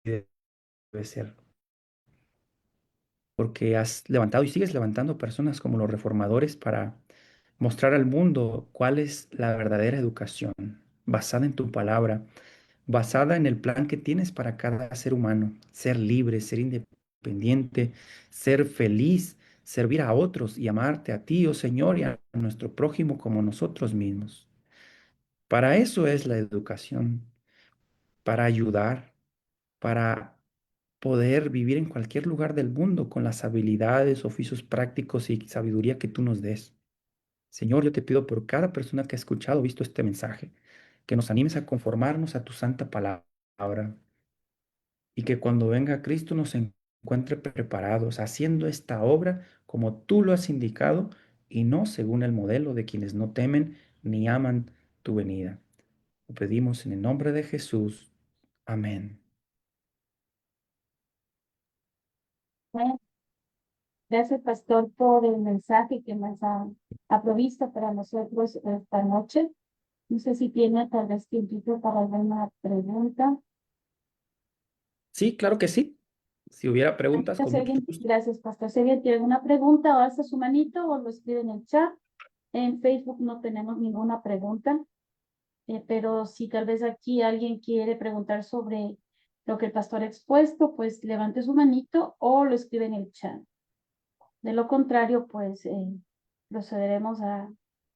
debe ser. Porque has levantado y sigues levantando personas como los reformadores para mostrar al mundo cuál es la verdadera educación, basada en tu palabra, basada en el plan que tienes para cada ser humano, ser libre, ser independiente, ser feliz, servir a otros y amarte a ti, oh Señor, y a nuestro prójimo como nosotros mismos. Para eso es la educación, para ayudar, para poder vivir en cualquier lugar del mundo con las habilidades, oficios prácticos y sabiduría que tú nos des. Señor, yo te pido por cada persona que ha escuchado, visto este mensaje, que nos animes a conformarnos a tu santa palabra y que cuando venga Cristo nos encuentre preparados, haciendo esta obra como tú lo has indicado y no según el modelo de quienes no temen ni aman tu venida. Lo pedimos en el nombre de Jesús. Amén. Bueno, gracias, pastor, por el mensaje que nos ha provisto para nosotros esta noche. No sé si tiene tal vez tiempito para alguna pregunta. Sí, claro que sí. Si hubiera preguntas, con Si mucho alguien, gusto. gracias, pastor. Si alguien tiene alguna pregunta, o alza su manito o lo escribe en el chat. En Facebook no tenemos ninguna pregunta, pero si tal vez aquí alguien quiere preguntar sobre lo que el pastor ha expuesto, pues levante su manito o lo escribe en el chat. De lo contrario, pues procederemos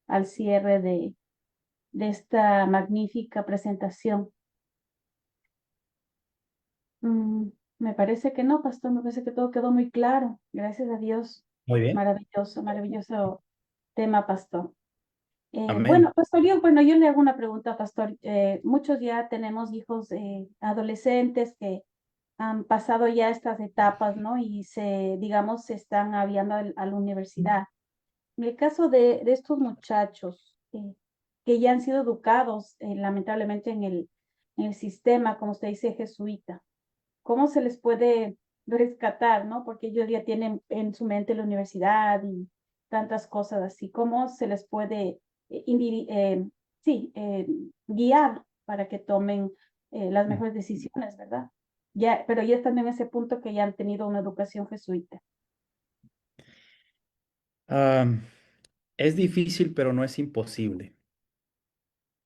al cierre de esta magnífica presentación. Mm, me parece que no, pastor, me parece que todo quedó muy claro. Gracias a Dios. Muy bien. Maravilloso, maravilloso tema, pastor. Bueno, Amén. pastor, yo le hago una pregunta, pastor. Muchos ya tenemos hijos adolescentes que han pasado ya estas etapas, ¿no? Y digamos, se están aviando a la universidad. En el caso de estos muchachos que ya han sido educados, lamentablemente, en el sistema, como usted dice, jesuita, ¿cómo se les puede rescatar, no? Porque ellos ya tienen en su mente la universidad y tantas cosas así. ¿Cómo se les puede sí, guiar para que tomen las mejores decisiones, ¿verdad? Ya, pero ya están en ese punto que ya han tenido una educación jesuita. Ah, es difícil, pero no es imposible.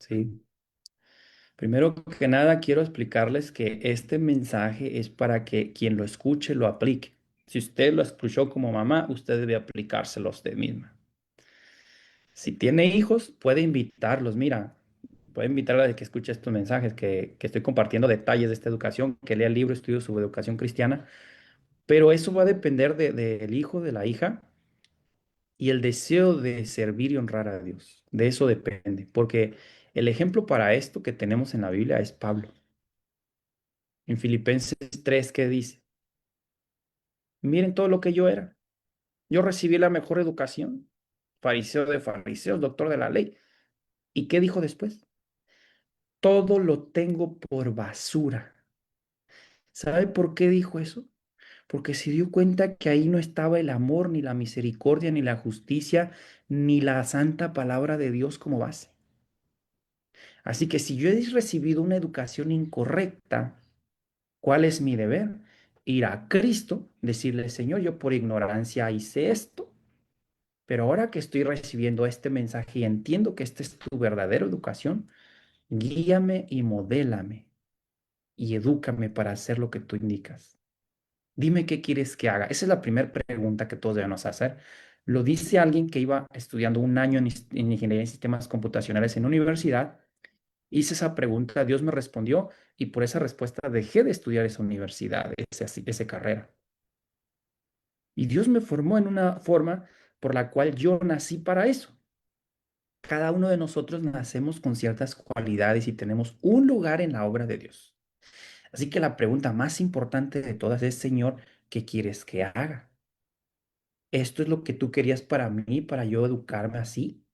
Sí. Primero que nada, quiero explicarles que este mensaje es para que quien lo escuche lo aplique. Si usted lo escuchó como mamá, usted debe aplicárselo a usted misma. Si tiene hijos, puede invitarlos. Mira, puede invitarla a que escuche estos mensajes, que estoy compartiendo detalles de esta educación, que lea el libro, estudio sobre educación cristiana. Pero eso va a depender del hijo, de la hija y el deseo de servir y honrar a Dios. De eso depende. Porque el ejemplo para esto que tenemos en la Biblia es Pablo. En Filipenses 3, ¿qué dice? Miren todo lo que yo era. Yo recibí la mejor educación, fariseo de fariseos, doctor de la ley. ¿Y qué dijo después? Todo lo tengo por basura. ¿Sabe por qué dijo eso? Porque se dio cuenta que ahí no estaba el amor, ni la misericordia, ni la justicia, ni la santa palabra de Dios como base. Así que si yo he recibido una educación incorrecta, ¿cuál es mi deber? Ir a Cristo, decirle, Señor, yo por ignorancia hice esto, pero ahora que estoy recibiendo este mensaje y entiendo que esta es tu verdadera educación, guíame y modélame y edúcame para hacer lo que tú indicas. Dime qué quieres que haga. Esa es la primera pregunta que todos debemos hacer. Lo dice alguien que iba estudiando un año en ingeniería en sistemas computacionales en universidad. Hice esa pregunta, Dios me respondió y por esa respuesta dejé de estudiar esa universidad, esa carrera. Y Dios me formó en una forma por la cual yo nací para eso. Cada uno de nosotros nacemos con ciertas cualidades y tenemos un lugar en la obra de Dios. Así que la pregunta más importante de todas es, Señor, ¿qué quieres que haga? ¿Esto es lo que tú querías para mí, para yo educarme así?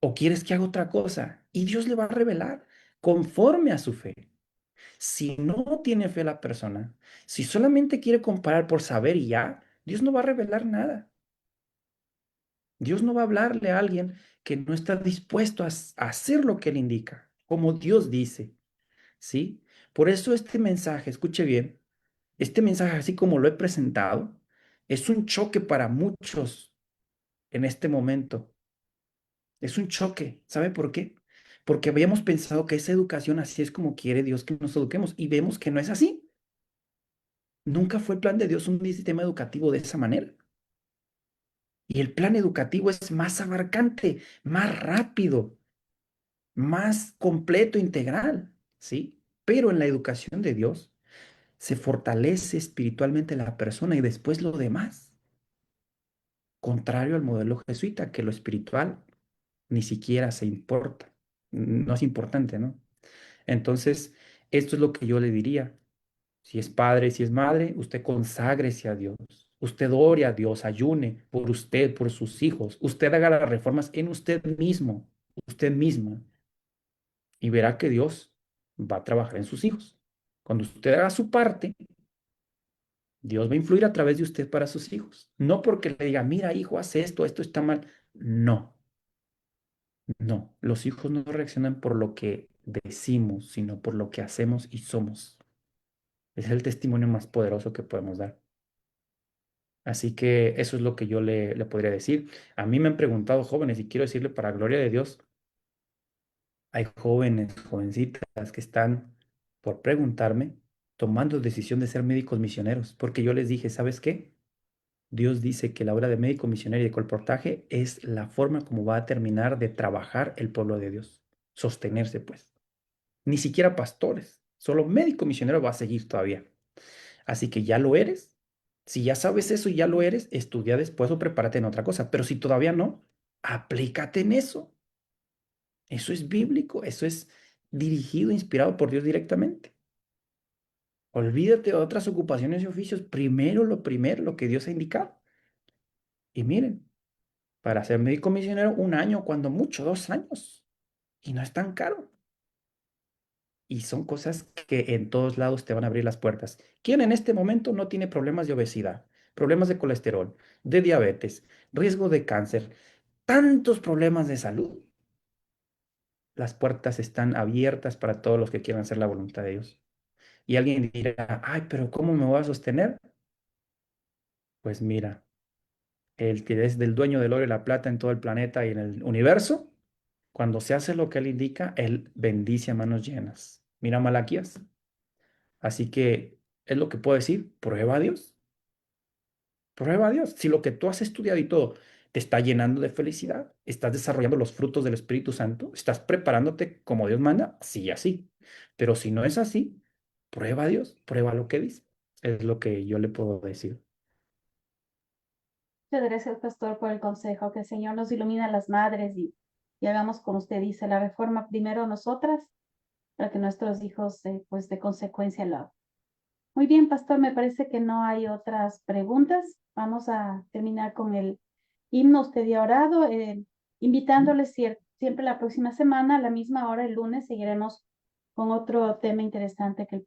¿O quieres que haga otra cosa? Y Dios le va a revelar conforme a su fe. Si no tiene fe la persona, si solamente quiere comparar por saber y ya, Dios no va a revelar nada. Dios no va a hablarle a alguien que no está dispuesto a hacer lo que Él indica, como Dios dice, ¿sí? Por eso este mensaje, escuche bien, este mensaje, así como lo he presentado, es un choque para muchos en este momento. Es un choque. ¿Sabe por qué? Porque habíamos pensado que esa educación así es como quiere Dios que nos eduquemos y vemos que no es así. Nunca fue el plan de Dios un sistema educativo de esa manera. Y el plan educativo es más abarcante, más rápido, más completo, integral, ¿sí? Pero en la educación de Dios se fortalece espiritualmente la persona y después lo demás. Contrario al modelo jesuita, que lo espiritual ni siquiera se importa, no es importante, ¿no? Entonces, esto es lo que yo le diría. Si es padre, si es madre, usted conságrese a Dios. Usted ore a Dios, ayune por usted, por sus hijos. Usted haga las reformas en usted mismo, usted misma, y verá que Dios va a trabajar en sus hijos. Cuando usted haga su parte, Dios va a influir a través de usted para sus hijos. No porque le diga, mira, hijo, haz esto, esto está mal. No, no. Los hijos no reaccionan por lo que decimos, sino por lo que hacemos y somos. Es el testimonio más poderoso que podemos dar. Así que eso es lo que yo le podría decir. A mí me han preguntado jóvenes y quiero decirle para gloria de Dios, hay jóvenes, jovencitas que están por preguntarme, tomando decisión de ser médicos misioneros, porque yo les dije, ¿sabes qué? Dios dice que la obra de médico misionero y de colportaje es la forma como va a terminar de trabajar el pueblo de Dios, sostenerse pues. Ni siquiera pastores, solo médico misionero va a seguir todavía. Así que ya lo eres. Si ya sabes eso y ya lo eres, estudia después o prepárate en otra cosa. Pero si todavía no, aplícate en eso. Eso es bíblico, eso es dirigido, inspirado por Dios directamente. Olvídate de otras ocupaciones y oficios. Primero, lo que Dios ha indicado. Y miren, para ser médico misionero, un año, cuando mucho, 2 años. Y no es tan caro. Y son cosas que en todos lados te van a abrir las puertas. ¿Quién en este momento no tiene problemas de obesidad, problemas de colesterol, de diabetes, riesgo de cáncer, tantos problemas de salud? Las puertas están abiertas para todos los que quieran hacer la voluntad de Dios. Y alguien dirá, ay, pero ¿cómo me voy a sostener? Pues mira, el que es del dueño del oro y la plata en todo el planeta y en el universo, cuando se hace lo que él indica, él bendice a manos llenas. Mira Malaquías. Así que es lo que puedo decir, prueba a Dios, prueba a Dios. Si lo que tú has estudiado y todo te está llenando de felicidad, estás desarrollando los frutos del Espíritu Santo, estás preparándote como Dios manda, sí, así. Pero si no es así, prueba a Dios, prueba lo que dice. Es lo que yo le puedo decir. Muchas gracias, pastor, por el consejo. Que el Señor nos ilumine a las madres y hagamos como usted dice, la reforma primero nosotras, para que nuestros hijos, pues de consecuencia, la hagan. Muy bien, pastor, me parece que no hay otras preguntas. Vamos a terminar con el himno. Usted ya ha orado, invitándoles siempre la próxima semana, a la misma hora, el lunes, seguiremos con otro tema interesante que el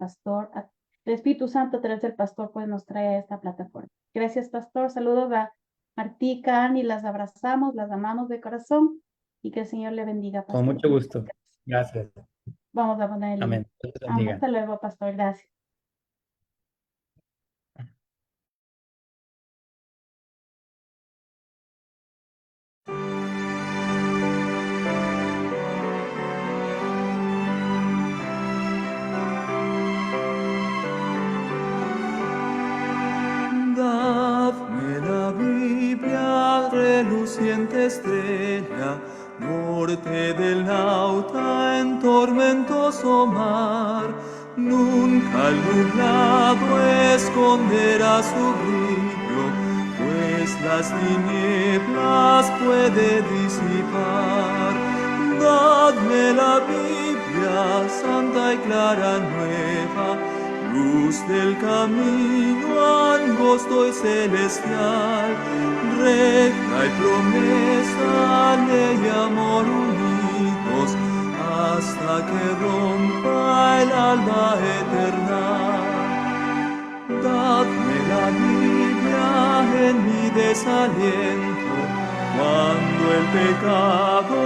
Espíritu Santo a través del pastor pues nos trae a esta plataforma. Gracias, pastor. Saludos a Martica, Ani, las abrazamos, las amamos de corazón y que el Señor le bendiga, pastor. Con mucho gusto. Gracias. Vamos a poner el himno. Amén. Dios te bendiga. Hasta luego, pastor. Gracias. Dadme la Biblia, reluciente estrella, norte del nauta en tormentoso mar. Nunca el nublado esconderá su brillo, pues las tinieblas puede disipar. Dadme la Biblia, santa y clara nueva, luz del camino angosto y celestial, recta y promesa, ley y amor unidos, hasta que rompa el alba eterna. Dadme la Biblia en mi desaliento, cuando el pecado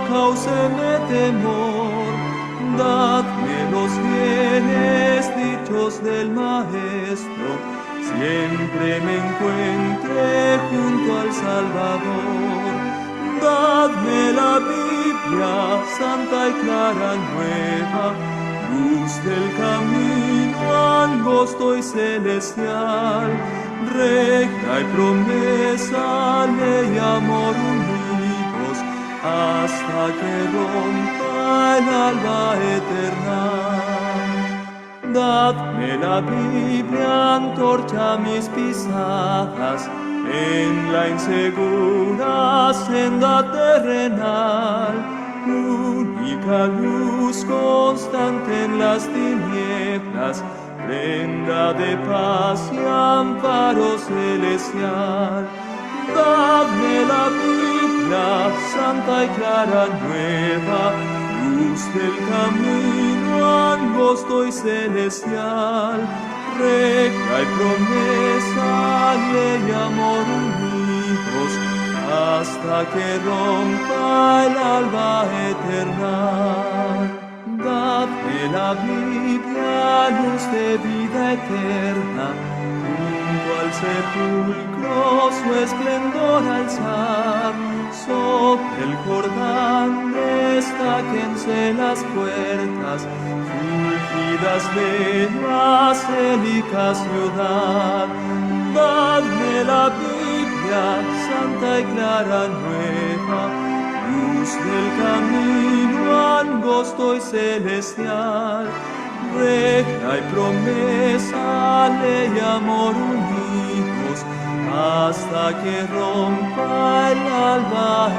cáuseme temor. Dadme los bienes dichos del Maestro, siempre me encuentre junto al Salvador. Dadme la Biblia, santa y clara nueva, luz del camino angosto y celestial, recta y promesa, ley y amor unidos, hasta que rompa el alba eterna. Dadme la Biblia, antorcha a mis pisadas, en la insegura senda terrenal, única luz constante en las tinieblas, prenda de paz y amparo celestial. Dadme la Biblia, santa y clara nueva, luz del camino angosto y celestial, recta y promesa, ley y amor unidos, hasta que rompa el alba eterna. Dadme la Biblia, luz de vida eterna, junto al sepulcro su esplendor alzar, sobre el Jordán destáquense las puertas, fulgidas de la célica ciudad. Dadme la Biblia, santa y clara nueva, luz del camino angosto y celestial, recta y promesa, ley y amor unidos, hasta que rompa el alba